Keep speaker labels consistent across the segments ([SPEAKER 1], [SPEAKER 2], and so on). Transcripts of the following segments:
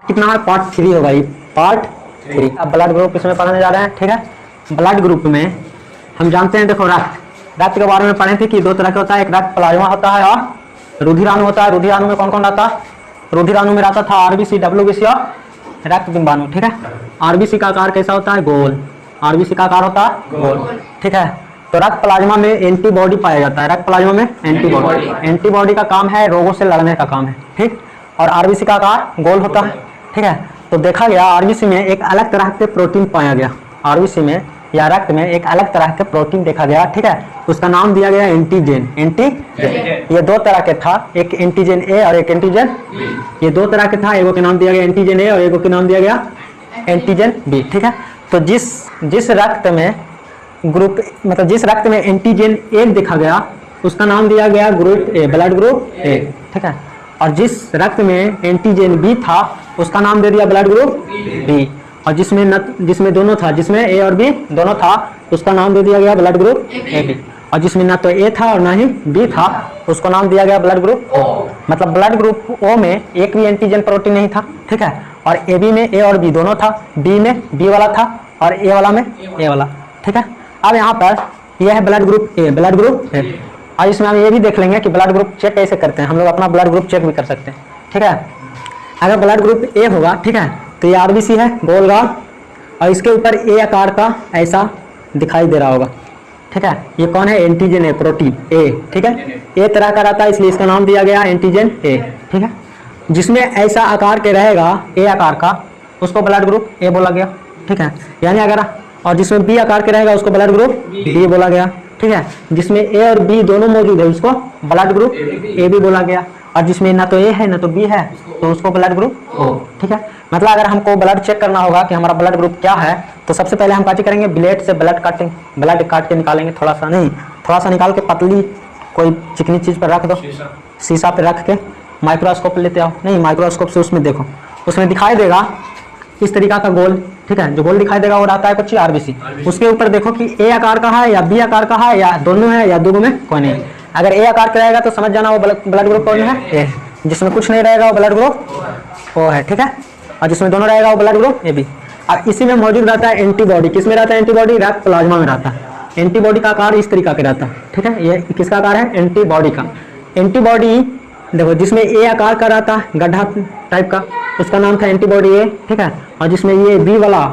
[SPEAKER 1] कितना है, पार्ट 3 होगा ये, पार्ट 3। अब ब्लड ग्रुप इसमें पढ़ने जा रहे हैं, ठीक है। ब्लड ग्रुप में हम जानते हैं, देखो रक्त के बारे में पढ़े थे कि दो तरह का होता है, एक रक्त प्लाज्मा होता है और रुधिराणु होता है। रुधिराणु में कौन कौन रहता है? रुधिराणु में रहता था आरबीसी, डब्ल्यूबीसी और रक्त बिंबाणु, ठीक है। आरबीसी का आकार कैसा होता है? गोल। आरबीसी का आकार होता है गोल, ठीक है। तो रक्त प्लाज्मा में एंटीबॉडी पाया जाता है, रक्त प्लाज्मा में एंटीबॉडी का काम है रोगों से लड़ने का काम है, ठीक। और आरबीसी का आकार गोल होता है, ठीक है। तो देखा गया आरबीसी में एक अलग तरह के प्रोटीन पाया गया, आरबीसी में या रक्त में एक अलग तरह के प्रोटीन देखा गया, ठीक है। उसका नाम दिया गया एंटीजन। ये दो तरह के था, एक एंटीजन ए और एक एंटीजन बी। ये दो तरह के था, एगो के नाम दिया गया एंटीजन ए और एगो के नाम दिया गया एंटीजन बी, ठीक है। तो जिस रक्त में ग्रुप मतलब जिस रक्त में एंटीजन ए देखा गया उसका नाम दिया गया group A, blood group A, ठीक है। और जिस रक्त में एंटीजन बी था उसका नाम दे दिया ब्लड ग्रुप बी। और जिसमें दोनों था, जिसमें ए और बी दोनों था उसका नाम दे दिया गया ब्लड ग्रुप ए बी। और जिसमें ना तो ए था और ना ही बी था उसको नाम दिया गया ब्लड ग्रुप ओ। मतलब ब्लड ग्रुप ओ में एक भी एंटीजन प्रोटीन नहीं था, ठीक है। और ए बी में ए और बी दोनों था, बी में बी वाला था और ए वाला में ए वाला, ठीक है। अब यहाँ पर यह है blood group A, blood group A. और इसमें हम ये भी देख लेंगे कि ब्लड ग्रुप चेक कैसे करते हैं, हम लोग अपना ब्लड ग्रुप चेक भी कर सकते हैं, ठीक है। अगर ब्लड ग्रुप ए होगा, ठीक है, तो ये आरबीसी है गोल और इसके ऊपर ए आकार का ऐसा दिखाई दे रहा होगा, ठीक है। ये कौन है? एंटीजन ए, प्रोटीन ए, ठीक है। ए तरह का रहता है इसलिए इसका नाम दिया गया एंटीजन ए, ठीक है। जिसमें ऐसा आकार के रहेगा ए आकार का उसको ब्लड ग्रुप ए बोला गया, ठीक है। यानी अगर और जिसमें बी आकार के रहेगा उसको ब्लड ग्रुप बी बोला गया, ठीक है। जिसमें ए और बी दोनों मौजूद है उसको ब्लड ग्रुप ए भी बोला गया। और जिसमें ना तो ए है ना तो बी है तो उसको ब्लड ग्रुप ओ, ठीक है। मतलब अगर हमको ब्लड चेक करना होगा कि हमारा ब्लड ग्रुप क्या है तो सबसे पहले हम क्या करेंगे? ब्लेड से ब्लड काट के निकालेंगे, थोड़ा सा निकाल के पतली कोई चिकनी चीज पर रख दो, शीशा पे रख के माइक्रोस्कोप लेते आओ, नहीं माइक्रोस्कोप से उसमें देखो, उसमें दिखाई देगा इस तरीका का गोल, ठीक है। जो गोल दिखाई देगा वो रहता है कुछ आरबीसी। उसके ऊपर देखो कि ए आकार का है या बी आकार का है या दोनों है या दोनों में कोई नहीं। अगर ए आकार का रहेगा तो समझ जाना वो ब्लड ग्रुप कौन है? ए। जिसमें कुछ नहीं रहेगा वो ब्लड ग्रुप ओ है, ठीक है। और जिसमें दोनों रहेगा वो ब्लड ग्रुप ए बी। और इसी में मौजूद रहता है एंटीबॉडी। किसमें रहता है एंटीबॉडी? रक्त प्लाज्मा में रहता है। एंटीबॉडी का आकार इस तरीका का रहता है, ठीक है। ये किसका आकार है? एंटीबॉडी का। एंटीबॉडी देखो जिसमें ए आकार का रहता है गड्ढा टाइप का उसका नाम था एंटीबॉडी ए, ठीक है। और जिसमें ये बी वाला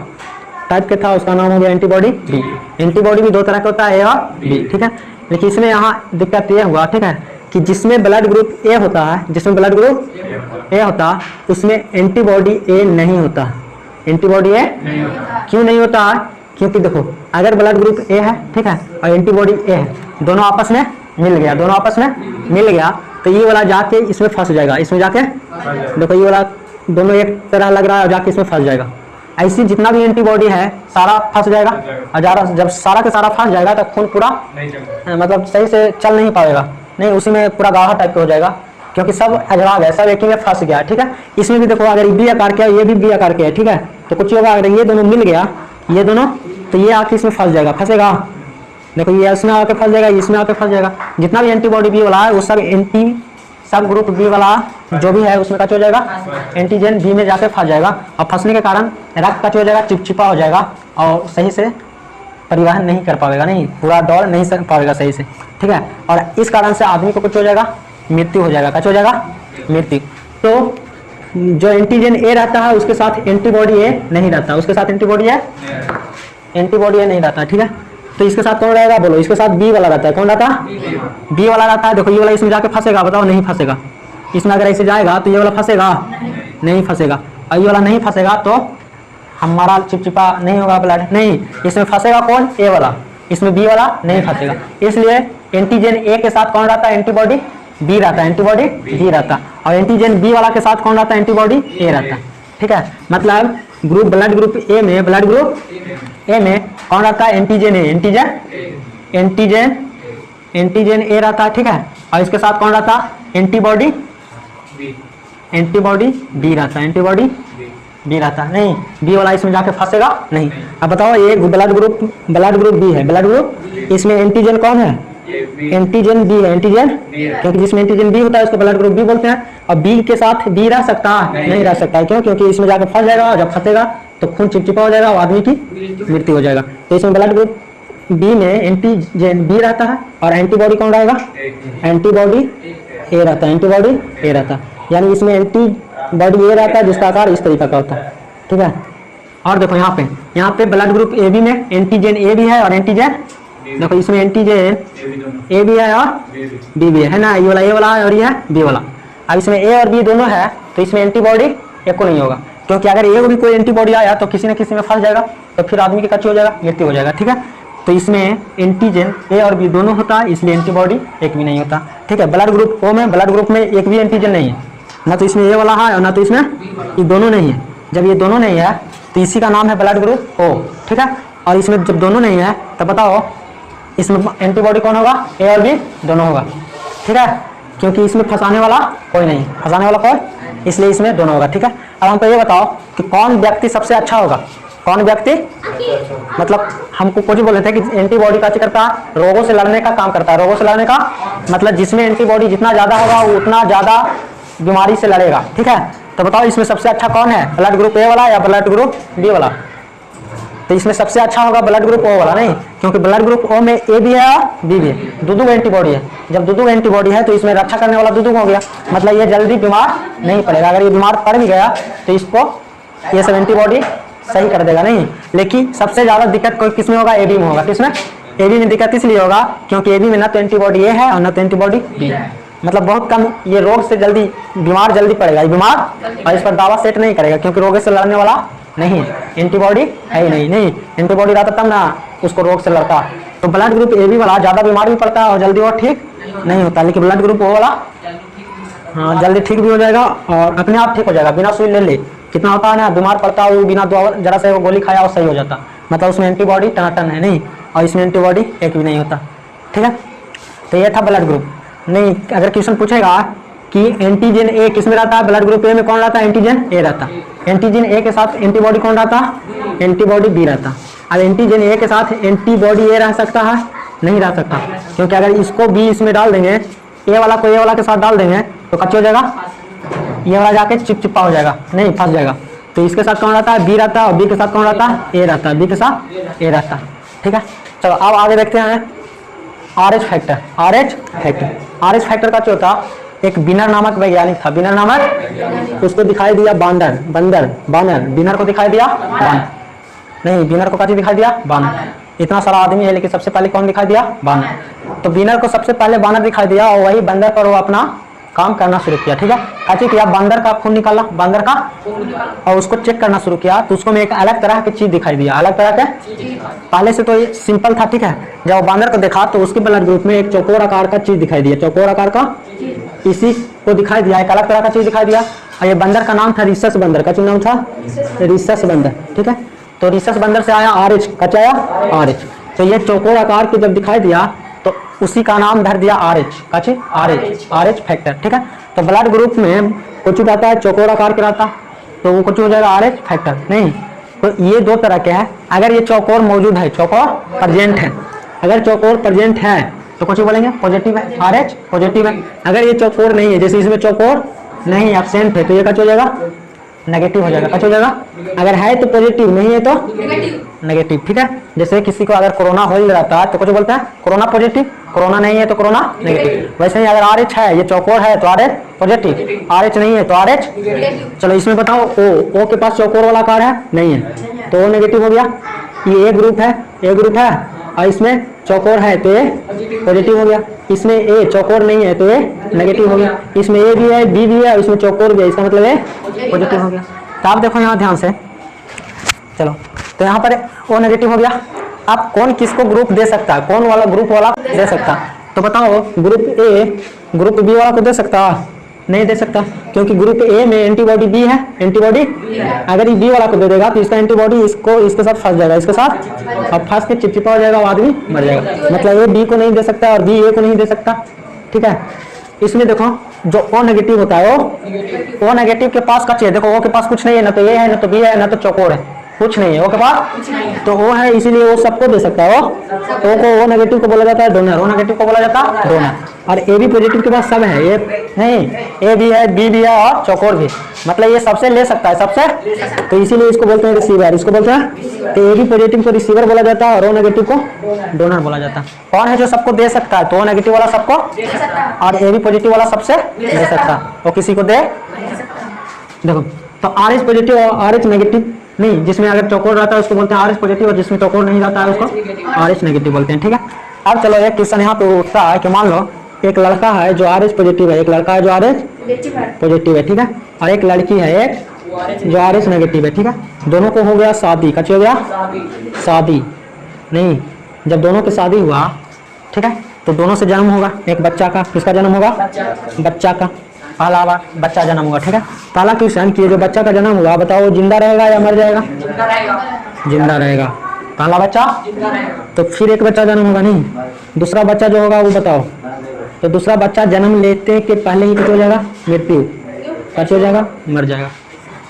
[SPEAKER 1] टाइप के था उसका नाम हो गया एंटीबॉडी बी। एंटीबॉडी भी दो तरह का होता है, ए और बी, ठीक है। लेकिन इसमें यहाँ दिक्कत ये हुआ, ठीक है, कि जिसमें ब्लड ग्रुप ए होता है, जिसमें ब्लड ग्रुप ए होता है उसमें एंटीबॉडी ए नहीं होता। एंटीबॉडी ए क्यों नहीं होता है? क्योंकि देखो अगर ब्लड ग्रुप ए है, ठीक है, और एंटीबॉडी ए है, दोनों आपस में मिल गया तो ये वाला जाके इसमें फंस जाएगा, इसमें जाके देखो ये वाला दोनों एक तरह लग रहा है जाके इसमें फंस जाएगा। ऐसी जितना भी एंटीबॉडी है सारा फंस जाएगा और जब सारा के सारा फंस जाएगा तो खून पूरा मतलब सही से चल नहीं पाएगा, नहीं उसी में पूरा गाढ़ा टाइप का हो जाएगा क्योंकि सब अजराग है, सब एक ही में फंस गया, ठीक है। इसमें भी देखो अगर बी आकार के ये भी बी आकार के है, ठीक है, तो कुछ होगा अगर ये दोनों मिल गया, ये दोनों, तो ये आके इसमें फंस जाएगा, फंसेगा। देखो ये इसमें आके फंस जाएगा, इसमें आके फंस जाएगा। जितना भी एंटीबॉडी बी वाला है वो सब ग्रुप बी वाला जो भी है उसमें कच हो जाएगा, एंटीजन बी में जाके फंस जाएगा और फंसने के कारण रक्त कच हो जाएगा, चिपचिपा हो जाएगा और सही से परिवहन नहीं कर पाएगा, नहीं पूरा दौड़ नहीं कर पाएगा सही से, ठीक है। और इस कारण से आदमी को कुछ हो जाएगा, मृत्यु हो जाएगा, कच हो जाएगा मृत्यु। तो जो एंटीजन ए रहता है उसके साथ एंटीबॉडी ए नहीं रहता, उसके साथ एंटीबॉडी ए नहीं रहता, ठीक है। तो इसके साथ कौन रहेगा बोलो? इसके साथ बी वाला रहता है। कौन रहता है? बी वाला रहता है। देखो ये वाला इसमें जाके फंसेगा, बताओ नहीं फंसेगा। इसमें अगर ऐसे जाएगा तो ये वाला फंसेगा, नहीं फंसेगा। और ये वाला नहीं फंसेगा तो हमारा चिपचिपा नहीं होगा ब्लड, नहीं इसमें फंसेगा कौन? ए वाला, इसमें बी वाला नहीं फंसेगा। इसलिए एंटीजन ए के साथ कौन रहता है? एंटीबॉडी बी रहता है, एंटीबॉडी बी रहता है। और एंटीजन बी वाला के साथ कौन रहता है? एंटीबॉडी ए रहता है, ठीक है। मतलब ब्लड ग्रुप ए में कौन रहता है? एंटीजन ए, एंटीजन ए रहता है, ठीक है। और इसके साथ कौन रहता है? एंटीबॉडी बी रहता है, एंटीबॉडी बी रहता है। नहीं बी वाला इसमें जाके फंसेगा नहीं। अब बताओ ये ब्लड ग्रुप बी है, ब्लड ग्रुप इसमें एंटीजन कौन है? एंटीजन बी है, एंटीजन क्योंकि जिसमें एंटीजन बी होता है उसको ब्लड ग्रुप बी बोलते हैं। और बी के साथ बी रह सकता है? नहीं रह सकता है। क्यों? क्योंकि इसमें जाकर फंस जाएगा, और जब फंसेगा तो खून चिपचिपा हो जाएगा और आदमी की मृत्यु हो जाएगा। तो इसमें ब्लड ग्रुप बी में एंटीजन बी रहता है और एंटीबॉडी कौन रहेगा? एंटीबॉडी ए रहता है, एंटीबॉडी ए रहता है। यानी इसमें एंटीबॉडी ए रहता है जिसका आकार इस तरीके का होता है, ठीक है। और देखो यहाँ पे ब्लड ग्रुप ए बी में एंटीजन ए भी है और एंटीजन, देखो इसमें एंटीजन ए भी है और बी भी है ना, ये वाला ए वाला है और ये है बी वाला। अब इसमें ए और बी दोनों है तो इसमें एंटीबॉडी एक को नहीं होगा, क्योंकि अगर ए को भी कोई एंटीबॉडी आया तो किसी न किसी में फंस जाएगा, तो फिर आदमी की कच्ची हो जाएगा, मृत्यु हो जाएगा, ठीक है। तो इसमें एंटीजन ए और बी दोनों होता है, इसलिए एंटीबॉडी एक भी नहीं होता, ठीक है। ब्लड ग्रुप ओ में, ब्लड ग्रुप में एक भी एंटीजन नहीं है, ना तो इसमें ए वाला है और ना तो इसमें ये दोनों नहीं है। जब ये दोनों नहीं है तो इसी का नाम है ब्लड ग्रुप ओ, ठीक है। और इसमें जब दोनों नहीं है तो बताओ इसमें एंटीबॉडी कौन होगा? ए और बी दोनों होगा, ठीक है। क्योंकि इसमें फंसाने वाला कोई नहीं, फंसाने वाला कोई, इसलिए इसमें दोनों होगा, ठीक है। अब हमको ये बताओ कि कौन व्यक्ति सबसे अच्छा होगा? कौन व्यक्ति, मतलब हमको कुछ बोले थे कि एंटीबॉडी का करता है, रोगों से लड़ने का काम करता है। रोगों से लड़ने का मतलब जिसमें एंटीबॉडी जितना ज्यादा होगा वो उतना ज्यादा बीमारी से लड़ेगा, ठीक है। तो बताओ इसमें सबसे अच्छा कौन है? ब्लड ग्रुप ए वाला या ब्लड ग्रुप बी वाला? तो इसमें सबसे अच्छा होगा ब्लड ग्रुप ओ वाला, नहीं, क्योंकि ब्लड ग्रुप ओ में ए भी है और बी भी है, दो एंटीबॉडी है। जब दो एंटीबॉडी है तो इसमें रक्षा करने वाला दो हो गया, मतलब ये जल्दी बीमार नहीं पड़ेगा। अगर ये बीमार पड़ भी गया तो इसको ये सब एंटीबॉडी सही कर देगा, नहीं। लेकिन सबसे ज्यादा दिक्कत कोई किसमें होगा? ए बी में होगा। किसमें? ए बी में दिक्कत इसलिए होगा क्योंकि ए बी में ना तो एंटीबॉडी ए है और ना तो एंटीबॉडी बी है, मतलब बहुत कम, ये रोग से जल्दी बीमार जल्दी पड़ेगा, ये बीमार, और इस पर दावा सेट नहीं करेगा क्योंकि रोग से लड़ने वाला नहीं है, एंटीबॉडी है ही नहीं, एंटीबॉडी रहता तब ना उसको रोग से लड़ता। तो ब्लड ग्रुप ए बी वाला ज्यादा बीमार भी पड़ता है और जल्दी और ठीक नहीं होता, लेकिन ब्लड ग्रुप ओ वाला हाँ जल्दी ठीक भी हो जाएगा और अपने आप ठीक हो जाएगा, बिना सुई ले। कितना होता है ना, बीमार पड़ता है वो बिना दवा जरा से वो गोली खाया और सही हो जाता, मतलब उसमें एंटीबॉडी टनाटन है, नहीं, और इसमें एंटीबॉडी एक भी नहीं होता, ठीक है। तो ये था ब्लड ग्रुप। नहीं, अगर क्वेश्चन पूछेगा कि एंटीजन ए किस में रहता है? ब्लड ग्रुप ए में कौन रहता है? एंटीजन ए रहता है। एंटीजन ए के साथ एंटीबॉडी कौन रहता है? एंटीबॉडी बी रहता। अब एंटीजन ए के साथ एंटीबॉडी ए रह सकता है? नहीं रह सकता, क्योंकि अगर इसको बी इसमें डाल देंगे, ए वाला को ए वाला के साथ डाल देंगे तो कच्चा हो जाएगा, ये वाला जाके चिपचिपा हो जाएगा, नहीं फंस जाएगा। तो इसके साथ कौन रहता है? बी रहता है, और बी के साथ कौन रहता है? ए रहता है, बी के साथ ए रहता है, ठीक है। चलो अब आगे देखते हैं RH factor. RH factor, RH factor का चौथा एक बिनर नामक वैज्ञानिक था, बिनर नामक, उसको दिखाई दिया बांदर, बंदर, बानर, बिनर को दिखाई दिया बानर, नहीं बिनर को क्या दिखाई दिया? बानर। इतना सारा आदमी है लेकिन सबसे पहले कौन दिखाई दिया? बानर। तो बिनर को सबसे पहले बानर दिखाई दिया और वही बंदर पर वो अपना काम करना शुरू किया, ठीक है। अच्छा किया, बंदर का खून निकाला, बंदर का, और उसको चेक करना शुरू किया तो उसको में एक अलग तरह की चीज दिखाई दिया, अलग तरह के, पहले से तो ये सिंपल था, ठीक है। जब बंदर को देखा तो उसके ब्लड ग्रुप में एक चौकोर आकार का चीज दिखाई दिया, चौकोर आकार का, इसी को दिखाई दिया, एक अलग तरह का चीज दिखाई दिया। और ये बंदर का नाम था रिसस बंदर, का नाम था रिसस बंदर, ठीक है। तो रिसस बंदर से आया RH, कच्चा आया RH। तो ये चौकोर आकार के जब दिखाई दिया तो उसी का नाम धर दिया RH, कच्चे RH फैक्टर, ठीक है। तो ब्लड ग्रुप में कुछ रहता है चौकोर आकार के रहता, तो वो कुछ हो जाएगा RH फैक्टर, नहीं। तो ये दो तरह के हैं, अगर ये चौकोर मौजूद है, चौकोर प्रेजेंट है, अगर चौकोर प्रेजेंट है तो कुछ बोलेंगे पॉजिटिव है, RH पॉजिटिव है। अगर ये चौकोर नहीं है, जैसे इसमें चौकोर नहीं एब्सेंट है, तो ये क्या हो जाएगा? नेगेटिव हो जाएगा, क्या हो जाएगा? अगर है तो पॉजिटिव, नहीं है तो नेगेटिव, ठीक है। जैसे किसी को अगर कोरोना हो रहता है तो कुछ बोलता है कोरोना पॉजिटिव, कोरोना नहीं है तो कोरोना नेगेटिव। वैसे ही अगर RH है, ये चौकोर है तो RH पॉजिटिव, RH नहीं है तो RH। चलो इसमें बताओ O के पास चौकोर वाला आकार है? नहीं है, तो O नेगेटिव हो गया। ये A ग्रुप है, A ग्रुप है, और इसमें चौकोर है तो A पॉजिटिव हो गया। इसमें A चौकोर नहीं है तो A नेगेटिव हो गया। इसमें A भी है, B भी है, इसमें चौकोर भी है, इसका मतलब A पॉजिटिव हो गया। तो आप देखो यहाँ ध्यान से, चलो तो यहाँ पर O नेगेटिव हो गया। आप कौन किसको ग्रुप दे सकता है? कौन वाला ग्रुप वाला दे सकता है? तो बताओ, ग्रुप A ग्रुप B वाला को दे सकता है? नहीं दे सकता, क्योंकि ग्रुप A में एंटीबॉडी B है, एंटीबॉडी, अगर ये B वाला को दे देगा तो इसका एंटीबॉडी इसको इसके साथ फंस जाएगा, इसके साथ अब फंस के चिपचिपा हो जाएगा, वो आदमी मर जाएगा। मतलब A B को नहीं दे सकता और B A को नहीं दे सकता, ठीक है। इसमें देखो जो O नेगेटिव होता है, O नेगेटिव के पास का चाहिए, देखो O के पास कुछ नहीं है, ना तो A है, ना तो B है, ना तो चौकोर है, कुछ नहीं है, वो के पास तो वो है, इसीलिए वो सबको दे सकता है। वो ओ को ओ नेगेटिव को बोला जाता है डोनर, ओ नेगेटिव को बोला जाता है डोनर। और ए बी पॉजिटिव के पास सब है, ये नहीं ए भी है, बी भी है और चौकोर भी, मतलब ये सबसे ले सकता है, सबसे, तो इसीलिए इसको बोलते हैं रिसीवर, इसको बोलते हैं। तो ए बी पॉजिटिव को रिसीवर बोला जाता है और ओ नेगेटिव को डोनर बोला जाता है। कौन है जो सबको दे सकता है? तो ओ नेगेटिव वाला सबको, और ए बी पॉजिटिव वाला सबसे दे सकता है, वो किसी को दे। देखो तो आर एच पॉजिटिव और आर एच नेगेटिव नहीं, जिसमें अगर चौकोर रहता है उसको बोलते हैं आर एच पॉजिटिव, और जिसमें चौकोर नहीं रहता है उसको आर एच नेगेटिव बोलते हैं। ठीक है, अब चलो एक क्वेश्चन यहाँ पे उठता है कि मान लो एक लड़का है जो आर एच पॉजिटिव है, एक लड़का है जो आर एच पॉजिटिव है, ठीक है, और एक लड़की है एक जो आर एच नेगेटिव है। ठीक है, दोनों को हो गया शादी, कच्ची हो गया शादी नहीं, जब दोनों की शादी हुआ, ठीक है, तो दोनों से जन्म होगा एक बच्चा का। किसका जन्म होगा? बच्चा का, पहला बार बच्चा जन्म होगा। ठीक है, पहला क्वेश्चन कि जो बच्चा का जन्म हुआ, बताओ जिंदा रहेगा या मर जाएगा? जिंदा रहेगा, पहला बच्चा। तो फिर एक बच्चा जन्म होगा नहीं, दूसरा बच्चा जो होगा वो बताओ। तो दूसरा बच्चा जन्म लेते के पहले ही क्या हो जाएगा? मृत्यु, क्या हो जाएगा? मर जाएगा।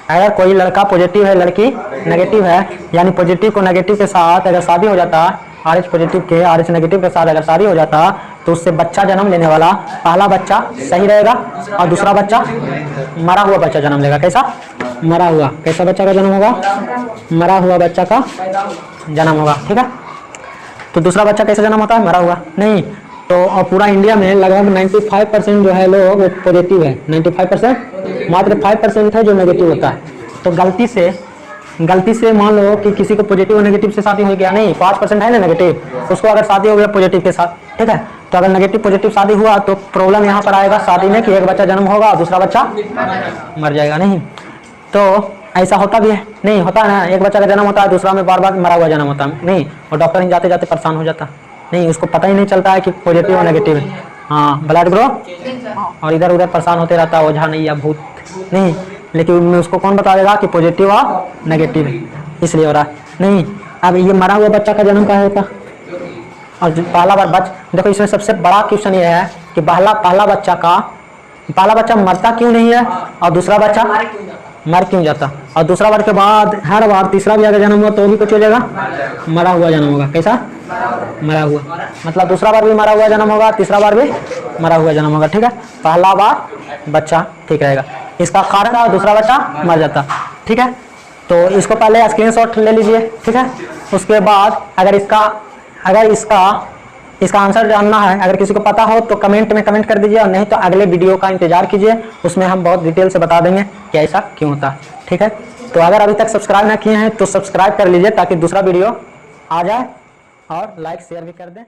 [SPEAKER 1] अगर कोई लड़का पॉजिटिव है, लड़की नेगेटिव है, यानी पॉजिटिव को नेगेटिव के साथ अगर शादी हो जाता है, आर एच पॉजिटिव के आर एच नेगेटिव के साथ अगर शादी हो जाता, तो उससे बच्चा जन्म लेने वाला पहला बच्चा सही रहेगा और दूसरा बच्चा मरा हुआ बच्चा जन्म लेगा। कैसा? मरा हुआ। कैसा बच्चा का जन्म होगा? मरा हुआ बच्चा का जन्म होगा। ठीक है, तो दूसरा बच्चा कैसे जन्म होता है? मरा हुआ नहीं। तो और पूरा इंडिया में लगभग 95% जो है लोग वो पॉजिटिव है, 95%, मात्र 5% है जो नेगेटिव होता है। तो गलती से मान लो कि किसी को पॉजिटिव और नेगेटिव से शादी हो गया, नहीं 5% है ना नेगेटिव, उसको अगर शादी हो गया पॉजिटिव के साथ, ठीक है, तो अगर नेगेटिव पॉजिटिव शादी हुआ तो प्रॉब्लम यहाँ पर आएगा शादी में कि एक बच्चा जन्म होगा और दूसरा बच्चा मर जाएगा। नहीं, तो ऐसा होता भी है? नहीं होता है ना, एक बच्चा का जन्म होता है, दूसरा में बार बार मरा हुआ जन्म होता है नहीं, और डॉक्टर ही जाते जाते परेशान हो जाता नहीं, उसको पता ही नहीं चलता है कि पॉजिटिव और नेगेटिव है। हाँ, ब्लड ग्रुप, और इधर उधर परेशान होते रहता है, ओझा नहीं या भूत नहीं, लेकिन उसको कौन बता देगा कि पॉजिटिव और नेगेटिव है, इसलिए हो रहा है नहीं। अब ये मरा हुआ बच्चा का जन्म क्या होता? और पहला बार देखो इसमें सबसे बड़ा क्वेश्चन ये है कि पहला बच्चा मरता क्यों नहीं है और दूसरा बच्चा मर क्यों जाता, और दूसरा बार के बाद हर बार तीसरा भी अगर जन्म हुआ तो भी कुछ हो जाएगा, मरा हुआ जन्म होगा। कैसा? मरा हुआ, मतलब दूसरा बार भी मरा हुआ जन्म होगा, तीसरा बार भी मरा हुआ जन्म होगा। ठीक है, पहला बार बच्चा ठीक रहेगा, इसका कारण और दूसरा बच्चा मर जाता। ठीक है, तो इसको पहले स्क्रीनशॉट ले लीजिए। ठीक है, उसके बाद अगर इसका आंसर जानना है, अगर किसी को पता हो तो कमेंट में कमेंट कर दीजिए, और नहीं तो अगले वीडियो का इंतजार कीजिए, उसमें हम बहुत डिटेल से बता देंगे कि ऐसा क्यों होता है। ठीक है, तो अगर अभी तक सब्सक्राइब ना किए हैं तो सब्सक्राइब कर लीजिए ताकि दूसरा वीडियो आ जाए, और लाइक शेयर भी कर दें।